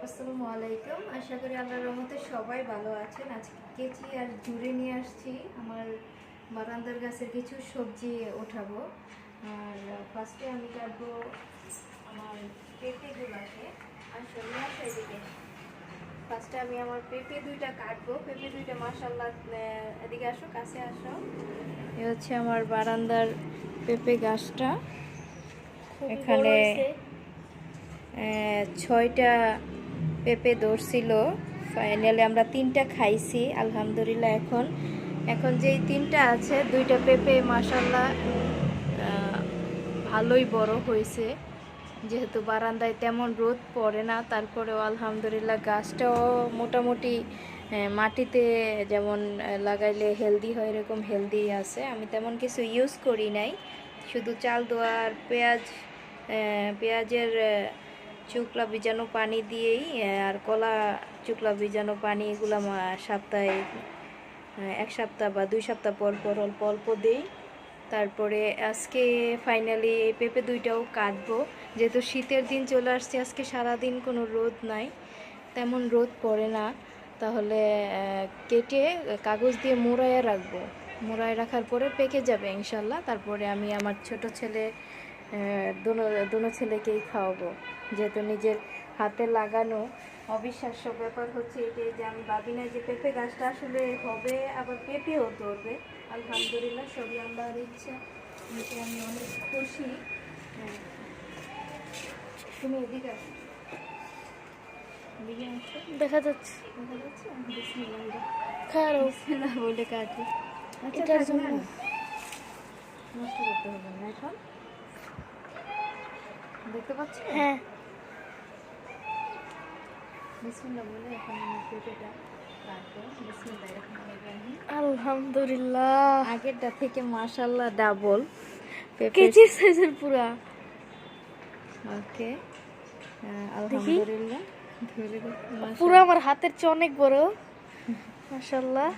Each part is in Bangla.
আসসালামু আলাইকুম। আশা করি আল্লাহর রহমতে সবাই ভালো আছেন। আজকে কেচি আর জুড়ে নিয়ে আসছি আমার বারান্দার গাছের কিছু সবজি ওঠাবো। আর ফার্স্টে আমি কাটবো আমার পেঁপেগুলোকে। আসলে এদিকে ফার্স্টে আমি আমার পেঁপে দুইটা কাটবো। পেঁপে দুইটা মাশাআল্লাহ, এদিকে আসো, কাছে আসো। এ হচ্ছে আমার বারান্দার পেঁপে গাছটা। এখানে 6টা পেঁপে ধরছিল। ফাইনালি আমরা 3টা খাইছি আলহামদুলিল্লাহ। এখন যেই 3টা আছে, 2টা পেঁপে মাশাআল্লাহ ভালোই বড় হয়েছে। যেহেতু বারান্দায় তেমন রোদ পড়ে না, তারপরেও আলহামদুলিল্লাহ গাছটাও মোটামুটি মাটিতে যেমন লাগাইলে হেলদি হয় এরকম হেলদি আছে। আমি তেমন কিছু ইউজ করি নাই, শুধু চাল দোয়ার পেঁয়াজের চুকলা ভিজানো পানি দিয়েই আর কলা চুকলা ভিজানো পানি, এগুলো সপ্তাহে 1 সপ্তাহ বা 2 সপ্তাহ পর পর অল্প অল্প দিই। তারপরে আজকে ফাইনালি এই পেঁপে দুইটাও কাটবো। যেহেতু শীতের দিন চলে আসছে, আজকে সারাদিন কোনো রোদ নাই, তেমন রোদ পড়ে না। তাহলে কেটে কাগজ দিয়ে মোড়াইয়া রাখবো। মোড়ায় রাখার পরে পেকে যাবে ইনশাল্লাহ। তারপরে আমি আমার ছোট ছেলে দোনো ছেলেকেই খাওয়াবো। যেহেতু নিজের হাতে লাগানো, অবিশ্বাস্য ব্যাপার হচ্ছে এটাই যে আমি ভাবি না যে পেঁপে গাছটা আসলে হবে, আবার পেঁপেও ধরবে। আলহামদুলিল্লাহ, সবই আল্লাহর ইচ্ছা। এতে আমি অনেক খুশি। তুমি এদিকে আসো, এদিকে আসো। দেখা যাচ্ছে বিসমিল্লাহ খারাপ বিসমিল্লাহ বলে কাটি। আচ্ছা, এটার জন্য নষ্ট করতে হবে না। এখন দেখতে পাচ্ছ? হ্যাঁ বিসমিল্লাহ বলে এখন আমি পেঁপেটা কাটবো। বিসমিল্লাহির রহমানির রহিম। আলহামদুলিল্লাহ আগেরটা থেকে মাশাআল্লাহ ডাবল পেঁপে। কেজির সাইজের পুরা। ওকে, আলহামদুলিল্লাহ। ধরে পুরো আমার হাতের চেয়ে অনেক বড় মাশাআল্লাহ।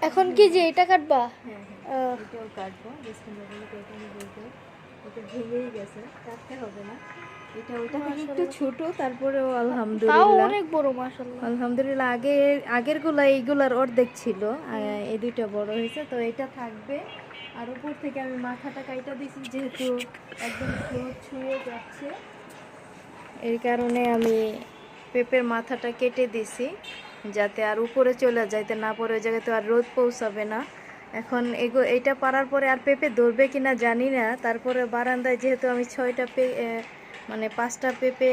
এখন কি যে এটা কাটবা? হ্যাঁ হ্যাঁ, এটাও কাটবো। বিসমিল্লাহ বলে কেটে নিয়ে বলতে এটা ভেঙেই গেছে, কাটতে হবে না। এটা ওইটা থেকে একটু ছোট, তারপরেও তাও আলহামদুলিল্লাহ অনেক বড় মাশাআল্লাহ। আলহামদুলিল্লাহ। আগেরগুলা এইগুলার অর্ধেক ছিল, এই দুইটা বড় হয়েছে, তো এটা থাকবে। আর উপর থেকে আমি মাথাটা কাইটা দিছি, যেহেতু একদম রোদ ছুঁয়ে যাচ্ছে, এই কারণে আমি পেঁপের মাথাটা কেটে দিছি, যাতে আর উপরে চলে যাইতে না পড়ে, ওই জায়গায় তো আর রোদ পৌঁছাবে না। এখন এইটা পারার পরে আর পেঁপে ধরবে কিনা জানি না। তারপরে বারান্দায় যেহেতু আমি 5টা পেঁপে